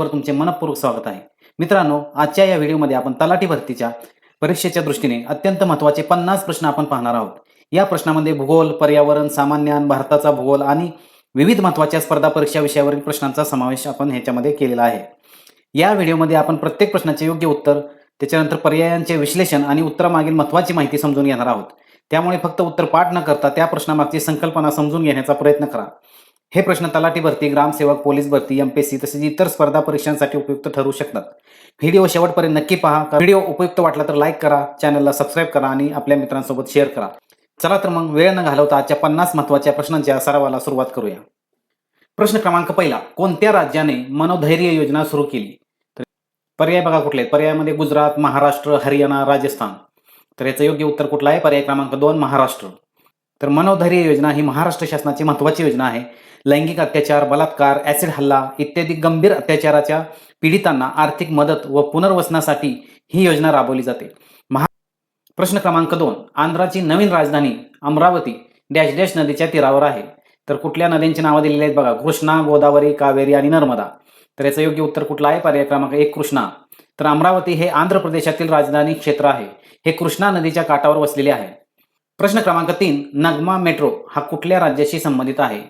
वर तुमचे मनपूर्वक स्वागत आहे. मित्रांनो, आजच्या या व्हिडिओमध्ये आपण तलाठी भरतीच्या परीक्षेच्या दृष्टीने अत्यंत महत्त्वाचे 50 प्रश्न आपण पाहणार आहोत. या प्रश्नामध्ये भूगोल, पर्यावरण, सामान्य ज्ञान, भारताचा भूगोल आणि विविध महत्त्वाच्या स्पर्धा परीक्षा विषयावरील प्रश्नांचा समावेश आपण ह्याच्यामध्ये केलेला आहे. या व्हिडिओमध्ये आपण प्रत्येक प्रश्नाचे योग्य उत्तर, त्याच्यानंतर पर्यायांचे विश्लेषण आणि उत्तरामागील महत्त्वाची माहिती समजून घेणार आहोत. त्यामुळे फक्त उत्तर पाठ न करता त्या प्रश्नामागची संकल्पना समजून घेण्याचा प्रयत्न करा. हे प्रश्न तलाठी भरती, ग्रामसेवक, पोलीस भरती, एमपीएससी तसेच इतर स्पर्धा परीक्षांसाठी उपयुक्त ठरू शकतात. व्हिडिओ शेवटपर्यंत नक्की पहा. व्हिडिओ उपयुक्त वाटला तर लाईक करा, चॅनलला सबस्क्राईब करा आणि आपल्या मित्रांसोबत शेअर करा. चला तर मग वेळ न घालवता आजच्या 50 महत्त्वाच्या प्रश्नांच्या सरावाला सुरुवात करूया. प्रश्न क्रमांक पहिला, कोणत्या राज्याने मनोधैर्य योजना सुरू केली? तर पर्याय बघा कुठले. पर्यायामध्ये गुजरात, महाराष्ट्र, हरियाणा, राजस्थान. तर याचं योग्य उत्तर कुठलं आहे? पर्याय क्रमांक 2 महाराष्ट्र. तर मनोधैर्य योजना ही महाराष्ट्र शासनाची महत्त्वाची योजना आहे. लैंगिक अत्याचार, बलात्कार, ॲसिड हल्ला इत्यादी गंभीर अत्याचाराच्या पीडितांना आर्थिक मदत व पुनर्वसनासाठी ही योजना राबवली जाते. प्रश्न क्रमांक 2, आंध्राची नवीन राजधानी अमरावती डॅश डॅश नदीच्या तीरावर आहे. तर कुठल्या नद्यांची नावं दिलेली आहेत बघा. कृष्णा, गोदावरी, कावेरी आणि नर्मदा. तर याचं योग्य उत्तर कुठलं आहे? पर्याय क्रमांक 1 कृष्णा. तर अमरावती हे आंध्र प्रदेशातील राजधानी क्षेत्र आहे. हे कृष्णा नदीच्या काठावर वसलेले आहे. प्रश्न क्रमांक 3, नगमा मेट्रो हा कुठल्या राज्याशी संबंधित आहे?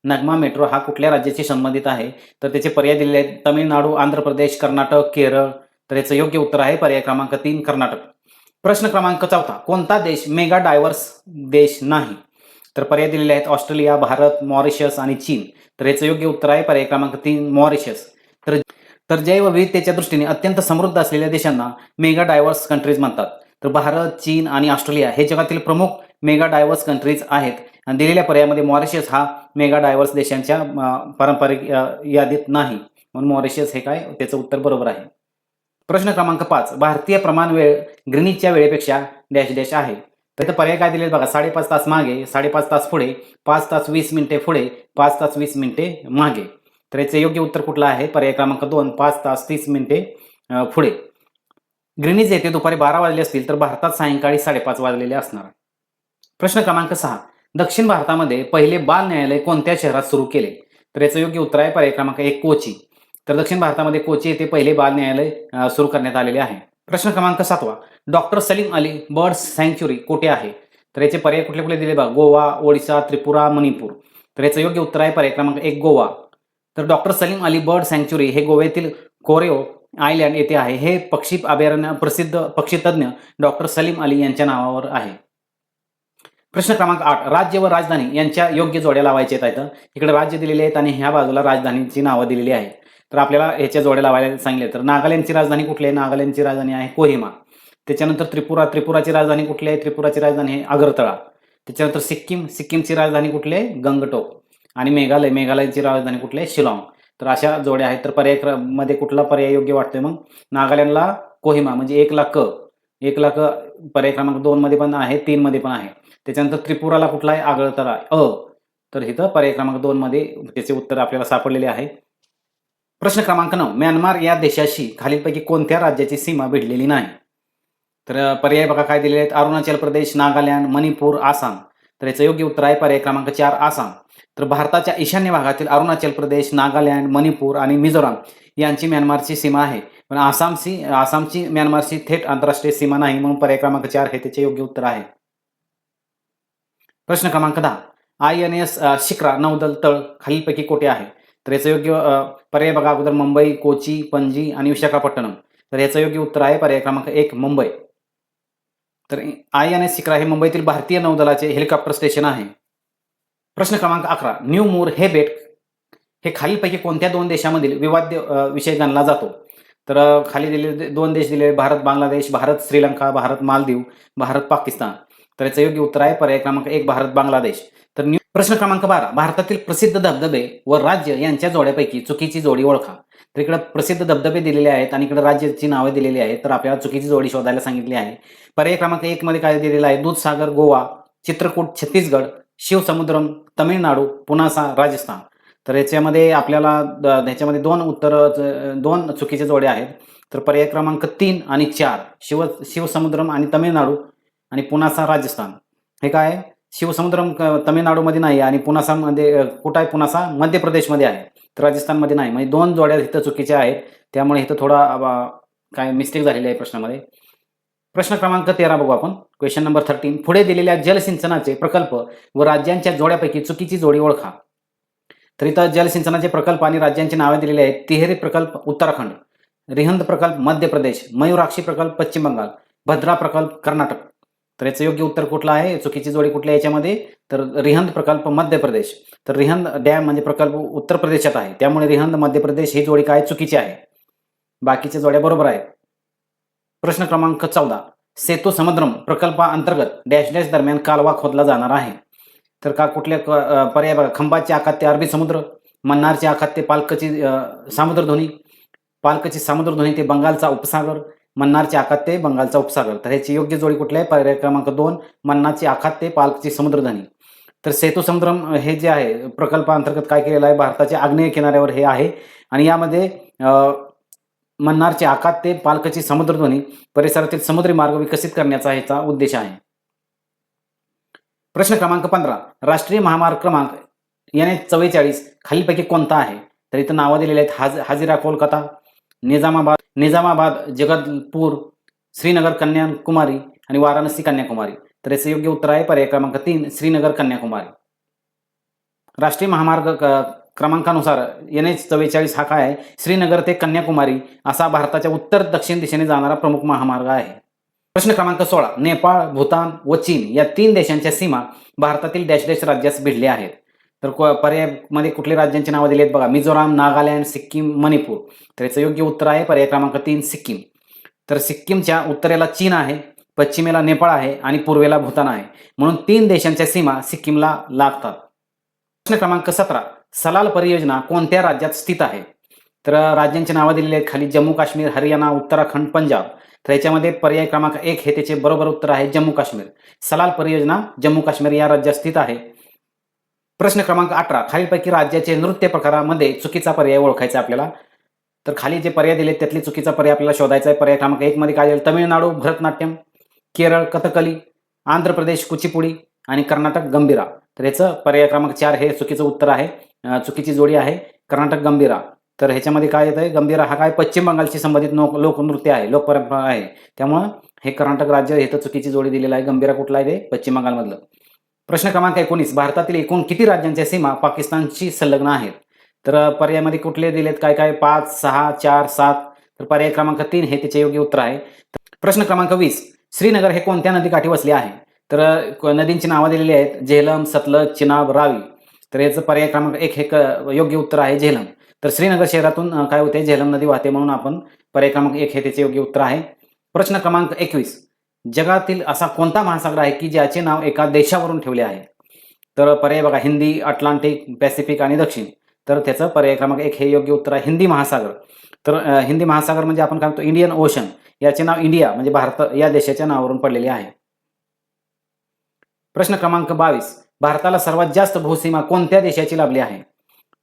नगमा मेट्रो हा कुठल्या राज्याशी संबंधित आहे? तर त्याचे पर्याय दिलेले आहेत. तमिळनाडू, आंध्र प्रदेश, कर्नाटक, केरळ. तर याचं योग्य उत्तर आहे पर्याय क्रमांक 3 कर्नाटक. प्रश्न क्रमांक 4, कोणता देश मेगा डायव्हर्स देश नाही? तर पर्याय दिलेले आहेत. ऑस्ट्रेलिया, भारत, मॉरिशस आणि चीन. तर याचं योग्य उत्तर आहे पर्याय क्रमांक 3 मॉरिशस. तर जैवविविधतेच्या दृष्टीने अत्यंत समृद्ध असलेल्या देशांना मेगा डायव्हर्स कंट्रीज म्हणतात. तर भारत, चीन आणि ऑस्ट्रेलिया हे जगातील प्रमुख मेगा डायव्हर्स कंट्रीज आहेत. आणि दिलेल्या पर्यायामध्ये मॉरिशस हा मेगा डायव्हर्स देशांच्या पारंपरिक यादीत नाही, म्हणून मॉरिशस हे काय त्याचं उत्तर बरोबर आहे. प्रश्न क्रमांक 5, भारतीय प्रमाण वेळ ग्रीनिचच्या वेळेपेक्षा डॅश डॅश आहे. तर इथं पर्याय काय दिलेत बघा. 5.5 तास मागे, 5.5 तास पुढे, 5 तास 20 मिनिटे पुढे, 5 तास 20 मिनिटे मागे. तर याचं योग्य उत्तर कुठलं आहे? पर्याय क्रमांक 2 5 तास 30 मिनिटे पुढे. ग्रीनिच येथे दुपारी 12 वाजले असतील तर भारतात सायंकाळी 5:30 वाजलेले असणार. प्रश्न क्रमांक 6, दक्षिण भारतामध्ये पहिले बाल न्यायालय कोणत्या शहरात सुरू केले? तर याचं योग्य उत्तर आहे पर्याय क्रमांक 1 कोची. तर दक्षिण भारतामध्ये कोची येथे पहिले बाल न्यायालय सुरू करण्यात आलेले आहे. प्रश्न क्रमांक 7, doctor Salim Ali birds sanctuary कुठे आहे? तर याचे पर्याय कुठले कुठले दिले बघा. गोवा, ओडिसा, त्रिपुरा, मणिपूर. तर याचं योग्य उत्तर आहे पर्याय क्रमांक 1 गोवा. तर doctor Salim Ali bird sanctuary हे गोव्यातील कोरेओ आयलँड येथे आहे. हे पक्षी अभयारण्य प्रसिद्ध पक्षीतज्ञ डॉक्टर सलीम अली यांच्या नावावर आहे. प्रश्न क्रमांक 8, राज्य व राजधानी यांच्या योग्य जोड्या लावायच्या आहेत. इकडे राज्य दिलेले आहेत आणि ह्या बाजूला राजधानीची नावं दिलेली आहेत. तर आपल्याला ह्याच्या जोड्या लावायला सांगितले. तर नागालँडची राजधानी कुठली आहे? नागालँडची राजधानी आहे कोहिमा. त्याच्यानंतर त्रिपुराची राजधानी कुठली आहे? त्रिपुराची राजधानी आहे अगरतळा. त्याच्यानंतर सिक्कीमची राजधानी कुठली आहे? गंगटोक. आणि मेघालयची राजधानी कुठली आहे? शिलाँग. तर अशा जोड्या आहेत. तर पर्याय मध्ये कुठला पर्याय योग्य वाटतोय मग? नागालँडला कोहिमा म्हणजे 1 लाख पर्याय क्रमांक 2 मध्ये पण आहे, 3 मध्ये पण आहे. त्याच्यानंतर त्रिपुराला कुठला आहे? आगरतळा तर इथं पर्याय क्रमांक 2 मध्ये त्याचे उत्तर आपल्याला सापडलेले आहे. प्रश्न क्रमांक 9, म्यानमार या देशाशी खालीलपैकी कोणत्या राज्याची सीमा भिडलेली नाही? तर पर्याय बघा काय दिलेले आहेत. अरुणाचल प्रदेश, नागालँड, मणिपूर, आसाम. तर याचं योग्य उत्तर आहे पर्याय क्रमांक 4 आसाम. तर भारताच्या ईशान्य भागातील अरुणाचल प्रदेश, नागालँड, मणिपूर आणि मिझोराम यांची म्यानमारची सीमा आहे. पण आसामची म्यानमारची थेट आंतरराष्ट्रीय सीमा नाही, म्हणून पर्याय क्रमांक 4 हे त्याचे योग्य उत्तर आहे. प्रश्न क्रमांक 10, INS शिक्रा नौदल तळ खालीलपैकी कोठे आहे? तर याचं योग्य पर्याय बघा अगोदर मुंबई, कोची, पणजी आणि विशाखापट्टणम. तर याचं योग्य उत्तर आहे पर्याय क्रमांक 1 मुंबई. तर INS शिक्रा हे मुंबईतील भारतीय नौदलाचे हेलिकॉप्टर स्टेशन आहे. प्रश्न क्रमांक 11, न्यू मूर हे बेट हे खालीलपैकी कोणत्या 2 देशांमधील विवाद्य विषय गणला जातो? तर खाली दिलेले 2 देश दिले. भारत बांगलादेश, भारत श्रीलंका, भारत मालदीव, भारत पाकिस्तान. तर याचं योग्य उत्तर आहे पर्याय क्रमांक 1 भारत बांगलादेश. तर प्रश्न क्रमांक 12, भारतातील प्रसिद्ध धबधबे व राज्य यांच्या जोड्यापैकी चुकीची जोडी ओळखा. तर इकडे प्रसिद्ध धबधबे दिलेले आहेत आणि इकडे राज्याची नावे दिलेली आहेत. तर आपल्याला चुकीची जोडी शोधायला सांगितली आहे. पर्याय क्रमांक 1 मध्ये काय दिलेलं आहे? दूधसागर गोवा, चित्रकूट छत्तीसगड, शिवसमुद्रम तामिळनाडू, पुनासा राजस्थान. तर याच्यामध्ये आपल्याला ह्याच्यामध्ये 2 चुकीच्या जोड्या आहेत. तर पर्याय क्रमांक 3 आणि 4 शिवसमुद्रम आणि तामिळनाडू आणि पुनासा राजस्थान. हे काय? शिवसमुद्रम तामिळनाडूमध्ये नाही आणि पुनासामध्ये कुठं आहे? पुनासा मध्य प्रदेशमध्ये आहे. तर राजस्थानमध्ये नाही, म्हणजे 2 जोड्या इथं चुकीच्या आहेत. त्यामुळे इथं थोडा काय मिस्टेक झालेली आहे प्रश्नामध्ये. प्रश्न क्रमांक 13 बघू आपण. Question number 13. पुढे दिलेल्या जलसिंचनाचे प्रकल्प व राज्यांच्या जोड्यापैकी चुकीची जोडी ओळखा. तर इथं जलसिंचनाचे प्रकल्प आणि राज्यांची नावे दिलेली आहेत. तिहेरी प्रकल्प उत्तराखंड, रिहंद प्रकल्प मध्य प्रदेश, मयूराक्षी प्रकल्प पश्चिम बंगाल, भद्रा प्रकल्प कर्नाटक. तर याचं योग्य उत्तर कुठलं आहे? चुकीची जोडी कुठली आहे याच्यामध्ये? तर रिहंद प्रकल्प मध्य प्रदेश. तर रिहंद डॅम म्हणजे प्रकल्प उत्तर प्रदेशात आहे, त्यामुळे रिहंद मध्य प्रदेश ही जोडी काय चुकीची आहे. बाकीच्या जोड्या बरोबर आहेत. प्रश्न क्रमांक 14. सेतू समुद्रम प्रकल्पाअंतर्गत डॅश डॅश दरम्यान कालवा खोदला जाणार आहे. तर का कुठल्या पर्याय बघा. खंबाचे आखात ते अरबी समुद्र, मन्नारचे आखात ते पालकची सामुद्रधुनी, पालकची सामुद्रधुनी ते बंगालचा उपसागर, मन्नारचे आखात ते बंगालचा उपसागर. तर ह्याची योग्य जोडी कुठली आहे? पर्याय क्रमांक 2 मन्नारचे आखात ते पालकची समुद्रधुनी. तर सेतू समुद्रम हे जे आहे प्रकल्पाअंतर्गत काय केलेलं आहे? भारताच्या आग्नेय किनाऱ्यावर हे आहे आणि यामध्ये मन्नारचे आखात ते पालकची समुद्रधुनी परिसरातील समुद्री मार्ग विकसित करण्याचा ह्याचा उद्देश आहे. प्रश्न क्रमांक 15. राष्ट्रीय महामार्ग क्रमांक NH44 खालीलपैकी कोणता आहे? तर इथं नावं दिलेली आहेत. हाजिरा कोलकाता, निजामाबाद जगदलपूर, श्रीनगर कन्याकुमारी आणि वाराणसी कन्याकुमारी. तर याचं योग्य उत्तर आहे पर्याय क्रमांक 3 श्रीनगर कन्याकुमारी. राष्ट्रीय महामार्ग क्रमांकानुसार NH44 हा काय आहे? श्रीनगर ते कन्याकुमारी असा भारताच्या उत्तर दक्षिण दिशेने जाणारा प्रमुख महामार्ग आहे. प्रश्न क्रमांक 16. नेपाळ, भूतान व चीन या 3 देशांच्या सीमा भारतातील डॅश डॅश राज्यास भिडल्या आहेत. तर पर्यायमध्ये कुठल्या राज्यांची नावं दिली आहेत बघा. मिझोराम, नागालँड, सिक्कीम, मणिपूर. तर याचं योग्य उत्तर आहे पर्याय क्रमांक 3 सिक्कीम. तर सिक्कीमच्या उत्तरेला चीन आहे, पश्चिमेला नेपाळ आहे आणि पूर्वेला भूतान आहे, म्हणून 3 देशांच्या सीमा सिक्कीमला लागतात. प्रश्न क्रमांक 17. सलाल परियोजना कोणत्या राज्यात स्थित आहे? तर राज्यांची नावं दिलेली आहेत खाली. जम्मू काश्मीर, हरियाणा, उत्तराखंड, पंजाब. तर याच्यामध्ये पर्याय क्रमांक 1 हे त्याचे बरोबर उत्तर आहे जम्मू काश्मीर. सलाल परियोजना जम्मू काश्मीर या राज्यात स्थित आहे. प्रश्न क्रमांक 18. खालीलपैकी राज्याचे नृत्य प्रकारामध्ये चुकीचा पर्याय ओळखायचा आपल्याला. तर खाली जे पर्याय दिले त्यातली चुकीचा पर्याय आपल्याला शोधायचा आहे. पर्याय क्रमांक 1 मध्ये काय येईल? तमिळनाडू भरतनाट्यम, केरळ कथकली, आंध्र प्रदेश कुचिपुडी आणि कर्नाटक गंभीरा. तर याचं पर्याय क्रमांक 4 हे चुकीचं उत्तर आहे. चुकीची जोडी आहे कर्नाटक गंभीरा. तर ह्याच्यामध्ये काय येतं? गंभीरा हा काय पश्चिम बंगालशी संबंधित लोकनृत्य आहे, लोकपरंपरा आहे. त्यामुळं हे कर्नाटक राज्य इथं चुकीची जोडी दिलेलं आहे. गंभीरा कुठला आहे? ते पश्चिम बंगालमधलं. प्रश्न क्रमांक 19. भारतातील एकूण किती राज्यांच्या सीमा पाकिस्तानशी संलग्न आहेत? तर पर्यायामध्ये कुठले दिलेत? काय काय? 5, 6, 4, 7. तर पर्याय क्रमांक 3 हे त्याचे योग्य उत्तर आहे. प्रश्न क्रमांक 20. श्रीनगर हे कोणत्या नदीकाठी वसले आहे? तर नदींची नावं दिलेली आहेत. झेलम, सतलज, चिनाब, रावी. तर याचं पर्याय क्रमांक 1 हे योग्य उत्तर आहे झेलम. तर श्रीनगर शहरातून काय होते? झेलम नदी वाहते, म्हणून आपण पर्याय क्रमांक 1 हे त्याचे योग्य उत्तर आहे. प्रश्न क्रमांक 21. जगातील असा कोणता महासागर आहे की ज्याचे नाव एका देशावरून ठेवले आहे? तर पर्याय बघा. हिंदी, अटलांटिक, पॅसिफिक आणि दक्षिण. तर त्याचं पर्याय क्रमांक 1 हे योग्य उत्तर आहे हिंदी महासागर. तर हिंदी महासागर म्हणजे आपण काय म्हणतो? Indian ocean. याचे नाव इंडिया म्हणजे भारत या देशाच्या नावावरून पडलेले आहे. प्रश्न क्रमांक 22. भारताला सर्वात जास्त भूसीमा कोणत्या देशाची लाभली आहे?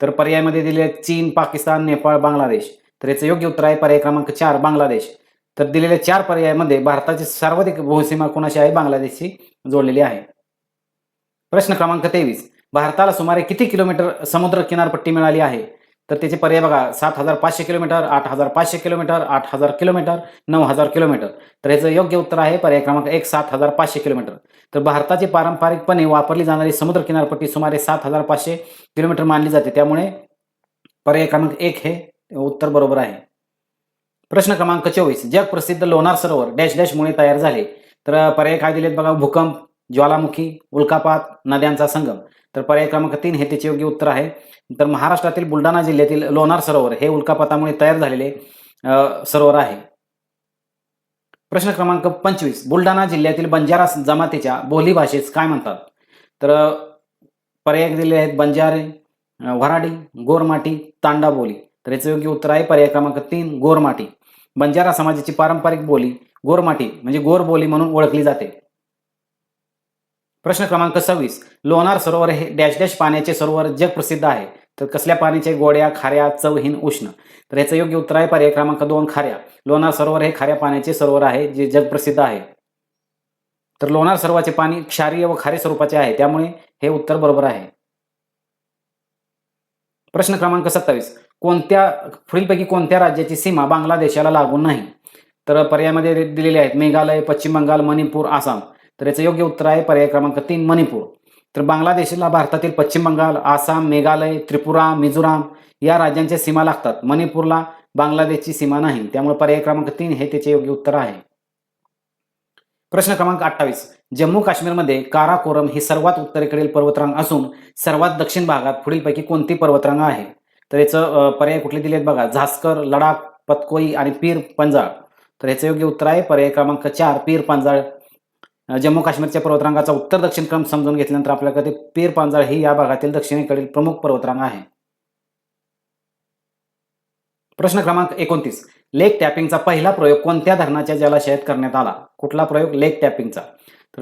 तर पर्यायामध्ये दिले चीन, पाकिस्तान, नेपाळ, बांगलादेश. तर याचं योग्य उत्तर आहे पर्याय क्रमांक 4 बांगलादेश. तर दिलेल्या 4 पर्यायामध्ये भारताची सर्वाधिक भूसीमा कोणाशी आहे? बांगलादेशशी जोडलेली आहे. प्रश्न क्रमांक 23. भारताला सुमारे किती किलोमीटर समुद्र किनारपट्टी मिळाली आहे? तर त्याचे पर्याय बघा. 7,500 किलोमीटर, 8,500 किलोमीटर, 8,000 किलोमीटर, 9,000 किलोमीटर. तर याचं योग्य उत्तर आहे पर्याय क्रमांक 1 7,500 किलोमीटर. तर भारताची पारंपरिकपणे वापरली जाणारी समुद्र किनारपट्टी सुमारे 7,500 किलोमीटर मानली जाते, त्यामुळे पर्याय क्रमांक 1 हे उत्तर बरोबर आहे. प्रश्न क्रमांक 24. जग प्रसिद्ध लोणार सरोवर डॅश डॅशमुळे तयार झाले. तर पर्याय काय दिलेत बघा. भूकंप, ज्वालामुखी, उल्कापात, नद्यांचा संगम. तर पर्याय क्रमांक 3 हे त्याचे योग्य उत्तर आहे. तर महाराष्ट्रातील बुलढाणा जिल्ह्यातील लोणार सरोवर हे उल्कापातामुळे तयार झालेले सरोवर आहे. प्रश्न क्रमांक 25. बुलढाणा जिल्ह्यातील बंजारा जमातीच्या बोली भाषेस काय म्हणतात? तर पर्याय दिलेले आहेत. बंजारे, वऱ्हाडी, गोरमाटी, तांडा बोली. तर याचं योग्य उत्तर आहे पर्याय क्रमांक 3 गोरमाटी. बंजारा समाजाची पारंपरिक बोली गोरमाटी म्हणजे गोर बोली म्हणून ओळखली जाते. प्रश्न क्रमांक 26. लोणार सरोवर हे डॅश डॅश पाण्याचे सरोवर जग प्रसिद्ध आहे. तर कसल्या पाण्याचे? गोड्या, खाऱ्या, चवहीन, उष्ण. तर याचं योग्य उत्तर आहे पर्याय क्रमांक 2 खाऱ्या. लोणार सरोवर हे खाऱ्या पाण्याचे सरोवर आहे जे जग प्रसिद्ध आहे. तर लोणार सरोवराचे पाणी क्षारीय व खारे स्वरूपाचे आहे, त्यामुळे हे उत्तर बरोबर आहे. प्रश्न क्रमांक 27, पुढीलपैकी कोणत्या राज्याची सीमा बांगलादेशाला लागून नाही? तर पर्यायामध्ये दिलेले आहेत मेघालय, पश्चिम बंगाल, मणिपूर, आसाम. तर याचं योग्य उत्तर आहे पर्याय क्रमांक 3 मणिपूर. तर बांगलादेशला भारतातील पश्चिम बंगाल, आसाम, मेघालय, त्रिपुरा, मिझोराम या राज्यांच्या सीमा लागतात. मणिपूरला बांगलादेशची सीमा नाही. त्यामुळे पर्याय क्रमांक 3 हे त्याचे योग्य उत्तर आहे. प्रश्न क्रमांक 28, जम्मू काश्मीरमध्ये काराकोरम ही सर्वात उत्तरेकडील पर्वतरांग असून सर्वात दक्षिण भागात पुढीलपैकी कोणती पर्वतरांग आहे? तर याचं पर्याय कुठले दिले आहेत बघा, झास्कर, लडाख, पतकोई आणि पीर पंजाळ. तर याचं योग्य उत्तर आहे पर्याय क्रमांक 4 पीर पंजाळ. जम्मू काश्मीरच्या पर्वतरांगाचा उत्तर दक्षिण क्रम समजून घेतल्यानंतर आपल्याकडे पीर पंजाळ ही या भागातील दक्षिणेकडील प्रमुख पर्वतरांग आहे. प्रश्न क्रमांक 29, लेक टॅपिंगचा पहिला प्रयोग कोणत्या धरणाच्या जलाशयात करण्यात आला? कुठला प्रयोग? लेक टॅपिंगचा. तर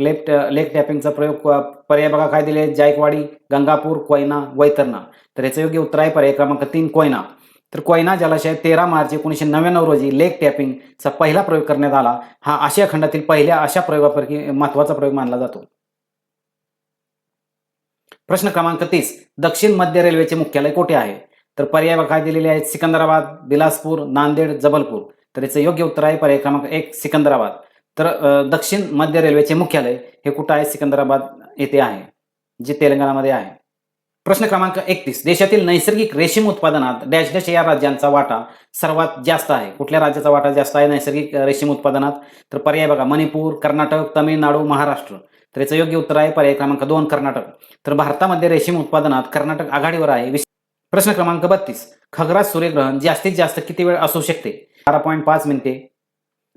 लेक टॅपिंगचा प्रयोग पर्याय बघा काय दिले, जायकवाडी, गंगापूर, कोयना, वैतरणा. तर याचं योग्य उत्तर आहे पर्याय क्रमांक 3 कोयना. तर कोयना जलाशयात 13 मार्च 1999 रोजी लेक टॅपिंगचा पहिला प्रयोग करण्यात आला. हा आशिया खंडातील पहिल्या अशा प्रयोगापैकी महत्वाचा प्रयोग मानला जातो. प्रश्न क्रमांक 30, दक्षिण मध्य रेल्वेचे मुख्यालय कोठे आहे? तर पर्याय बघा काय दिलेले आहेत, सिकंदराबाद, बिलासपूर, नांदेड, जबलपूर. तर याचं योग्य उत्तर आहे पर्याय क्रमांक 1 सिकंदराबाद. तर दक्षिण मध्य रेल्वेचे मुख्यालय हे कुठं आहे? सिकंदराबाद येथे आहे, जे तेलंगणामध्ये आहे. प्रश्न क्रमांक 31, देशातील नैसर्गिक रेशीम उत्पादनात डॅश डॅश या राज्यांचा वाटा सर्वात जास्त आहे. कुठल्या राज्याचा वाटा जास्त आहे नैसर्गिक रेशीम उत्पादनात? तर पर्याय बघा मणिपूर, कर्नाटक, तमिळनाडू, महाराष्ट्र. तर याचं योग्य उत्तर आहे पर्याय क्रमांक 2 कर्नाटक. तर भारतामध्ये रेशीम उत्पादनात कर्नाटक आघाडीवर आहे. प्रश्न क्रमांक 32, खग्रास सूर्यग्रहण जास्तीत जास्त किती वेळ असू शकते? 12.5 मिनिटे.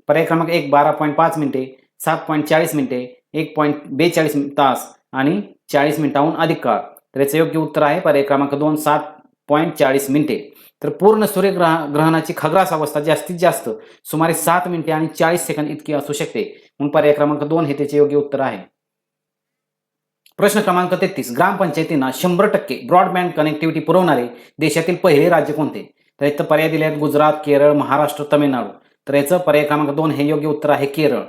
पर्याय क्रमांक 1 12.5 मिनिटे, 7.40 मिनिटे, 1.42 तास आणि 40 मिनिटांहून अधिक काळ. तर याचं योग्य उत्तर आहे पर्याय क्रमांक 2 7.40 मिनिटे. तर पूर्ण सूर्यग्रहणाची खग्रास अवस्था जास्तीत जास्त सुमारे 7 मिनिटे आणि 40 सेकंद इतकी असू शकते. म्हणून पर्याय क्रमांक 2 हे त्याचे योग्य उत्तर आहे. प्रश्न क्रमांक 33, ग्रामपंचायतींना 100% ब्रॉडबँड कनेक्टिव्हिटी पुरवणारे देशातील पहिले राज्य कोणते? तर इथं पर्याय दिले आहेत गुजरात, केरळ, महाराष्ट्र, तमिळनाडू. तर याचं पर्याय क्रमांक 2 हे योग्य उत्तर आहे केरळ.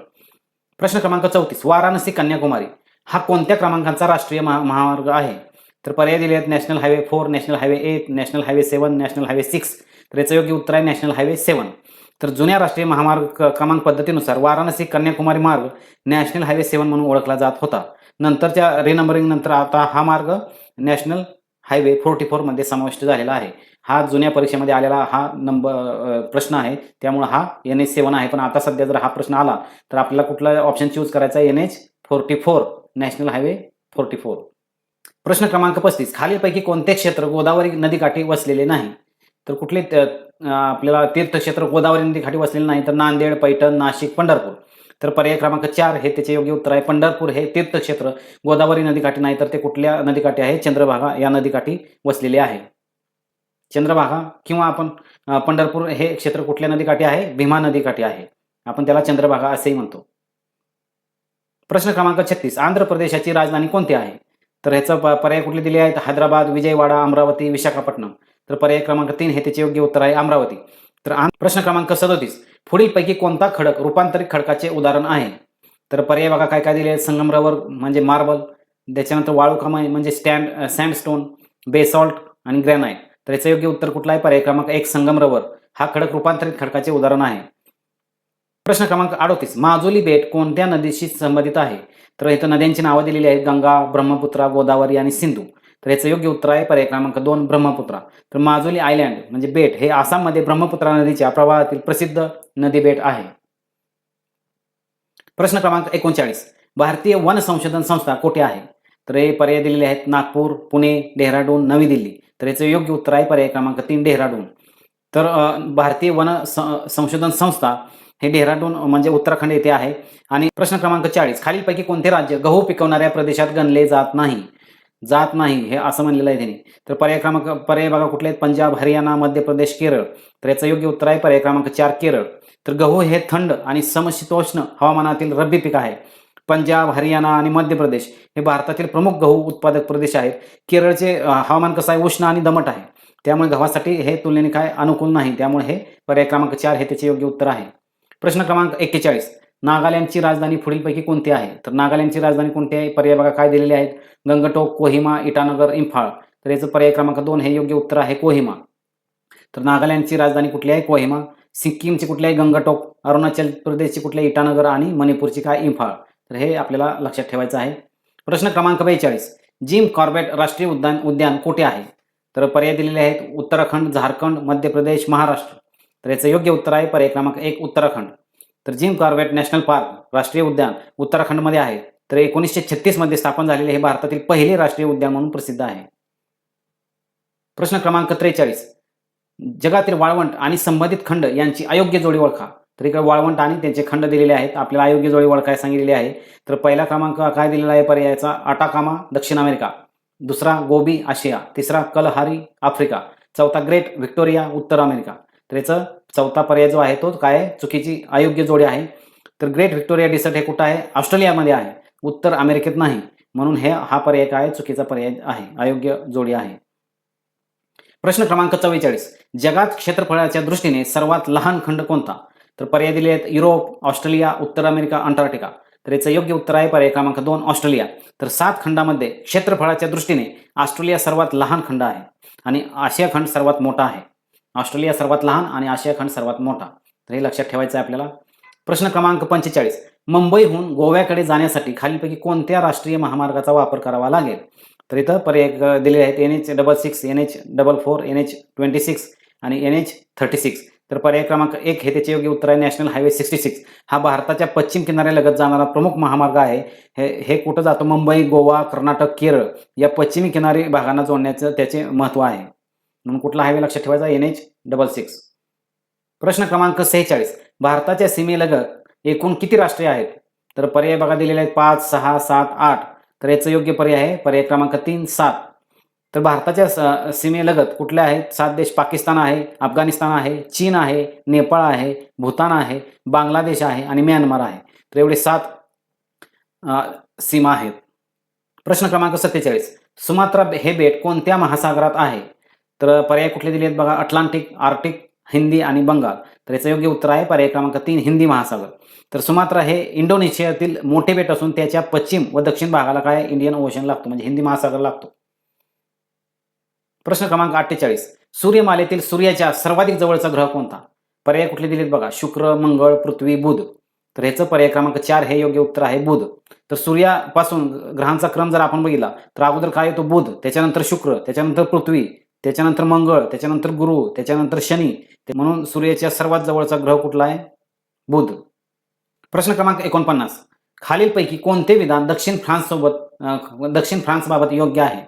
प्रश्न क्रमांक 34, वाराणसी कन्याकुमारी हा कोणत्या क्रमांकाचा राष्ट्रीय महामार्ग आहे? तर पर्याय दिले आहेत national highway 4, national highway 8, national highway 7, national highway 6. तर याचं योग्य उत्तर आहे नॅशनल हायवे 7. तर जुन्या राष्ट्रीय महामार्ग क्रमांक पद्धतीनुसार वाराणसी कन्याकुमारी मार्ग नॅशनल हायवे 7 म्हणून ओळखला जात होता. नंतरच्या रिनंबरिंग नंतर आता हा मार्ग नॅशनल हायवे 44 मध्ये समाविष्ट झालेला आहे. हा जुन्या परीक्षेमध्ये आलेला हा प्रश्न आहे, त्यामुळे हा NH7 आहे. पण आता सध्या जर हा प्रश्न आला तर आपल्याला कुठला ऑप्शन चूज करायचा आहे? NH44 national highway 44. प्रश्न क्रमांक 35, खालीलपैकी कोणते क्षेत्र गोदावरी नदीकाठी वसलेले नाही? तर कुठले आपल्याला तीर्थक्षेत्र गोदावरी नदीकाठी वसलेले नाही? तर नांदेड, पैठण, नाशिक, पंढरपूर. तर पर्याय क्रमांक 4 हे त्याचे योग्य उत्तर आहे. पंढरपूर हे तीर्थक्षेत्र गोदावरी नदीकाठी नाही, तर ते कुठल्या नदीकाठी आहे? चंद्रभागा या नदीकाठी वसलेले आहे. चंद्रभागा किंवा आपण पंढरपूर हे क्षेत्र कुठल्या नदीकाठी आहे? भीमा नदीकाठी आहे. आपण त्याला चंद्रभागा असेही म्हणतो. प्रश्न क्रमांक 36, आंध्र प्रदेशाची राजधानी कोणती आहे? तर ह्याचं पर्याय कुठले दिले आहेत? हैदराबाद, विजयवाडा, अमरावती, विशाखापट्टणम. तर पर्याय क्रमांक 3 हे त्याचे योग्य उत्तर आहे अमरावती. तर प्रश्न क्रमांक 37, पुढीलपैकी कोणता खडक रूपांतरित खडकाचे उदाहरण आहे? तर पर्याय बघा काय काय दिले आहेत? संगमरवर म्हणजे मार्बल, त्याच्यानंतर वाळूकामय म्हणजे सँडस्टोन, बेसॉल्ट आणि ग्रॅनाइट. तर याचं योग्य उत्तर कुठलं आहे? पर्याय क्रमांक 1 संगमरवर हा खडक रूपांतरित खडकाचे उदाहरण आहे. प्रश्न क्रमांक 38, माजुली बेट कोणत्या नदीशी संबंधित आहे? तर इथं नद्यांची नावं दिलेली आहेत गंगा, ब्रह्मपुत्रा, गोदावरी आणि सिंधू. तर याचं योग्य उत्तर आहे पर्याय क्रमांक 2 ब्रह्मपुत्रा. तर माजुली आयलँड म्हणजे बेट हे आसाममध्ये ब्रह्मपुत्रा नदीच्या प्रवाहातील प्रसिद्ध नदी बेट आहे. प्रश्न क्रमांक 39, भारतीय वन संशोधन संस्था कुठे आहे? तर हे पर्याय दिलेले आहेत नागपूर, पुणे, डेहराडून, नवी दिल्ली. तर याचं योग्य उत्तर आहे पर्याय क्रमांक 3 डेहराडून. तर भारतीय वन संशोधन संस्था हे डेहराडून म्हणजे उत्तराखंड येथे आहे. आणि प्रश्न क्रमांक 40, खालीलपैकी कोणते राज्य गहू पिकवणाऱ्या प्रदेशात गणले जात नाही हे असं म्हणलेलं आहे त्यांनी. तर पर्याय बघा कुठले आहेत? पंजाब, हरियाणा, मध्य प्रदेश, केरळ. तर याचं योग्य उत्तर आहे पर्याय क्रमांक 4 केरळ. तर गहू हे थंड आणि समशीतोष्ण हवामानातील रब्बी पीक आहे. पंजाब, हरियाणा आणि मध्य प्रदेश हे भारतातील प्रमुख गहू उत्पादक प्रदेश आहेत. केरळचे हवामान कसं आहे? उष्ण आणि दमट आहे. त्यामुळे गव्हासाठी हे तुलनेने काय अनुकूल नाही. त्यामुळे हे पर्याय क्रमांक 4 हे त्याचे योग्य उत्तर आहे. प्रश्न क्रमांक 41, नागालँडची राजधानी पुढीलपैकी कोणती आहे? तर नागालँडची राजधानी कोणती आहे? पर्याय बघा काय दिलेले आहेत? गंगटोक, कोहिमा, इटानगर, इम्फाळ. तर याचं पर्याय क्रमांक 2 हे योग्य उत्तर आहे कोहिमा. तर नागालँडची राजधानी कुठली आहे? कोहिमा. सिक्कीमची कुठली आहे? गंगटोक. अरुणाचल प्रदेशची कुठली आहे? इटानगर. आणि मणिपूरची काय? इम्फाळ. तर हे आपल्याला लक्षात ठेवायचं आहे. प्रश्न क्रमांक 42 जिम कॉर्बेट राष्ट्रीय उद्यान कुठे आहे? तर पर्याय दिलेले आहेत उत्तराखंड, झारखंड, मध्य प्रदेश, महाराष्ट्र. तर याचं योग्य उत्तर आहे पर्याय क्रमांक 1 उत्तराखंड. तर जिम कॉर्बेट नॅशनल पार्क राष्ट्रीय उद्यान उत्तराखंडमध्ये आहे. तर 1936 मध्ये स्थापन झालेले हे भारतातील पहिले राष्ट्रीय उद्यान म्हणून प्रसिद्ध आहे. प्रश्न क्रमांक 43 जगातील वाळवंट आणि संबंधित खंड यांची अयोग्य जोडी ओळखा. तर इकडे वाळवंट आणि त्यांचे खंड दिलेले आहेत. आपल्याला अयोग्य जोडी ओळखायला सांगितलेली आहे. तर पहिला क्रमांक काय दिलेला आहे पर्यायाचा? अटाकामा दक्षिण अमेरिका. दुसरा गोबी आशिया. तिसरा कलहारी आफ्रिका. चौथा ग्रेट व्हिक्टोरिया उत्तर अमेरिका. तर याचा चौथा पर्याय जो आहे तो काय चुकीची अयोग्य जोडी आहे. तर ग्रेट व्हिक्टोरिया डेसर्ट हे कुठं आहे? ऑस्ट्रेलियामध्ये आहे, उत्तर अमेरिकेत नाही. म्हणून हा पर्याय काय चुकीचा पर्याय आहे, अयोग्य जोडी आहे. प्रश्न क्रमांक 44 जगात क्षेत्रफळाच्या दृष्टीने सर्वात लहान खंड कोणता? तर पर्याय दिले आहेत युरोप, ऑस्ट्रेलिया, उत्तर अमेरिका, अंटार्क्टिका. तर याचं योग्य उत्तर आहे पर्याय क्रमांक 2 ऑस्ट्रेलिया. तर 7 खंडामध्ये क्षेत्रफळाच्या दृष्टीने ऑस्ट्रेलिया सर्वात लहान खंड आहे आणि आशिया खंड सर्वात मोठा आहे. ऑस्ट्रेलिया सर्वात लहान आणि आशिया खंड सर्वात मोठा. तर हे लक्षात ठेवायचं आहे आपल्याला. प्रश्न क्रमांक 45 मुंबईहून गोव्याकडे जाण्यासाठी खालीलपैकी कोणत्या राष्ट्रीय महामार्गाचा वापर करावा लागेल? तर इथं पर्याय दिलेले आहेत NH66, NH44, NH26 आणि NH36. तर पर्याय क्रमांक 1 हे त्याचे योग्य उत्तर आहे नॅशनल हायवे 66. हा भारताच्या पश्चिम किनाऱ्यालगत जाणारा प्रमुख महामार्ग आहे. हे कुठं जातो? मुंबई, गोवा, कर्नाटक, केरळ या पश्चिमी किनारी भागांना जोडण्याचं त्याचे महत्त्व आहे. म्हणून कुठला हायवे लक्षात ठेवायचा? NH66. प्रश्न क्रमांक 46 भारताच्या सीमेलगत एकूण किती राष्ट्रे आहेत? तर पर्याय बघा दिलेले आहेत 5, 6, 7, 8. तर याचं योग्य पर्याय आहे पर्याय क्रमांक 3 7. तर भारताच्या सीमेलगत कुठले आहेत? 7 देश. पाकिस्तान आहे, अफगाणिस्तान आहे, चीन आहे, नेपाळ आहे, भूतान आहे, बांगलादेश आहे आणि म्यानमार आहे. तर एवढे 7 सीमा आहेत. प्रश्न क्रमांक 47 सुमात्रा हे बेट कोणत्या महासागरात आहे? तर पर्याय कुठले दिले आहेत बघा अटलांटिक, आर्टिक, हिंदी आणि बंगाल. तर याचं योग्य उत्तर आहे पर्याय क्रमांक 3 हिंदी महासागर. तर सुमात्रा हे इंडोनेशियातील मोठे बेट असून त्याच्या पश्चिम व दक्षिण भागाला काय इंडियन ओशन लागतो म्हणजे हिंदी महासागर लागतो. प्रश्न क्रमांक 48 सूर्यमालेतील सूर्याच्या सर्वाधिक जवळचा ग्रह कोणता? पर्याय कुठले दिलेत बघा शुक्र, मंगळ, पृथ्वी, बुध. तर ह्याचं पर्याय क्रमांक 4 हे योग्य उत्तर आहे बुध. तर सूर्यापासून ग्रहांचा क्रम जर आपण बघितला तर अगोदर काय येतो? बुध, त्याच्यानंतर शुक्र, त्याच्यानंतर पृथ्वी, त्याच्यानंतर मंगळ, त्याच्यानंतर गुरु, त्याच्यानंतर शनी. म्हणून सूर्याच्या सर्वात जवळचा ग्रह कुठला आहे? बुध. प्रश्न क्रमांक 49 खालीलपैकी कोणते विधान दक्षिण फ्रान्सबाबत योग्य आहे?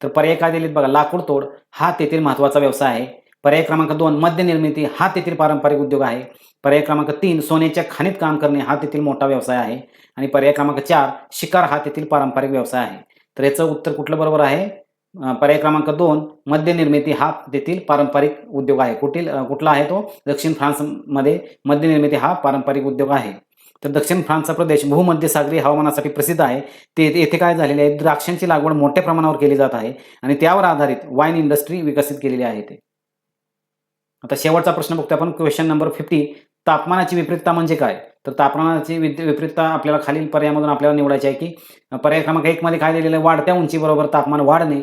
तर पर्याय काय दिलेत बघा लाकूड तोड हा तेथील महत्त्वाचा व्यवसाय आहे. पर्याय क्रमांक 2 मद्य निर्मिती हा तेथील पारंपरिक उद्योग आहे. पर्याय क्रमांक 3 सोन्याच्या खाणीत काम करणे हा तेथील मोठा व्यवसाय आहे. आणि पर्याय क्रमांक 4 शिकार हा तेथील पारंपरिक व्यवसाय आहे. तर याचं उत्तर कुठलं बरोबर आहे? पर्याय क्रमांक 2 मद्य निर्मिती हा तेथील पारंपरिक उद्योग आहे. कुठला आहे तो? दक्षिण फ्रान्समध्ये मद्य निर्मिती हा पारंपरिक उद्योग आहे. तर दक्षिण फ्रान्सचा प्रदेश भूमध्यसागरीय हवामानासाठी प्रसिद्ध आहे. येथे काय झालेले आहे? द्राक्षांची लागवड मोठ्या प्रमाणावर केली जात आहे आणि त्यावर आधारित वाईन इंडस्ट्री विकसित केलेली आहे. आता शेवटचा प्रश्न बघतो आपण क्वेश्चन नंबर 50 तापमानाची विपरीतता म्हणजे काय? तर तापमानाची विपरीतता आपल्याला खालील पर्यायामधून आपल्याला निवडायची आहे की पर्याय क्रमांक 1 मध्ये काय दिलेलं आहे? वाढत्या उंचीबरोबर तापमान वाढणे.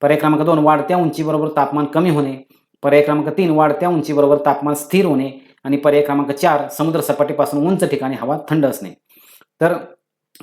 पर्याय क्रमांक 2 वाढत्या उंचीबरोबर तापमान कमी होणे. पर्याय क्रमांक 3 वाढत्या उंचीबरोबर तापमान स्थिर होणे. आणि पर्याय क्रमांक 4 समुद्र सपाटीपासून उंच ठिकाणी हवा थंड असणे. तर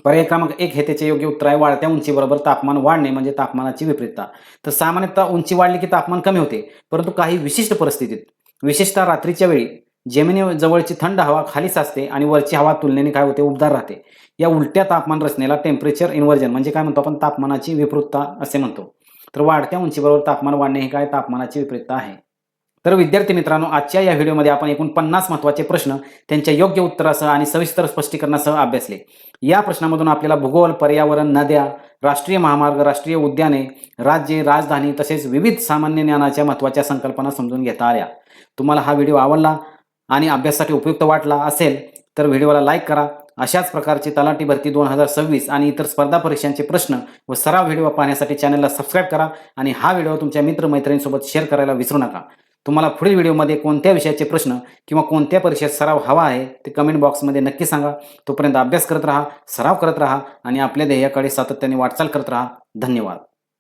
पर्याय क्रमांक 1 हे त्याचे योग्य उत्तर आहे वाढत्या उंचीबरोबर तापमान वाढणे म्हणजे तापमानाची विपरीतता. तर सामान्यतः उंची वाढली की तापमान कमी होते, परंतु काही विशिष्ट परिस्थितीत विशेषतः रात्रीच्या वेळी जमिनीजवळची थंड हवा खाली साचते आणि वरची हवा तुलनेने काय होते? उबदार राहते. या उलट्या तापमान रचनेला टेम्परेचर इन्व्हर्जन म्हणजे काय म्हणतो आपण? तापमानाची विपरीतता असे म्हणतो. तर वाढत्या उंचीबरोबर तापमान वाढणे हे काय? तापमानाची विपरीतता आहे. तर विद्यार्थी मित्रांनो आजच्या या व्हिडिओमध्ये आपण एकूण 50 महत्त्वाचे प्रश्न त्यांच्या योग्य उत्तरासह आणि सविस्तर स्पष्टीकरणासह अभ्यासले. या प्रश्नामधून आपल्याला भूगोल, पर्यावरण, नद्या, राष्ट्रीय महामार्ग, राष्ट्रीय उद्याने, राज्ये, राजधानी तसेच विविध सामान्य ज्ञानाच्या महत्त्वाच्या संकल्पना समजून घेता आल्या. तुम्हाला हा व्हिडिओ आवडला आणि अभ्यासासाठी उपयुक्त वाटला असेल तर व्हिडिओला लाईक करा. अशाच प्रकारचे तलाठी भरती 2026 आणि इतर स्पर्धा परीक्षांचे प्रश्न व सराव व्हिडिओ पाहण्यासाठी चॅनलला सबस्क्राईब करा आणि हा व्हिडिओ तुमच्या मित्रमैत्रिणींसोबत शेअर करायला विसरू नका. तुम्हाला पुढील व्हिडिओमध्ये कोणत्या विषयाचे प्रश्न किंवा कोणत्या परीक्षेत सराव हवा आहे ते कमेंट बॉक्समध्ये नक्की सांगा. तोपर्यंत अभ्यास करत राहा, सराव करत राहा आणि आपल्या ध्येयाकडे सातत्याने वाटचाल करत राहा. धन्यवाद.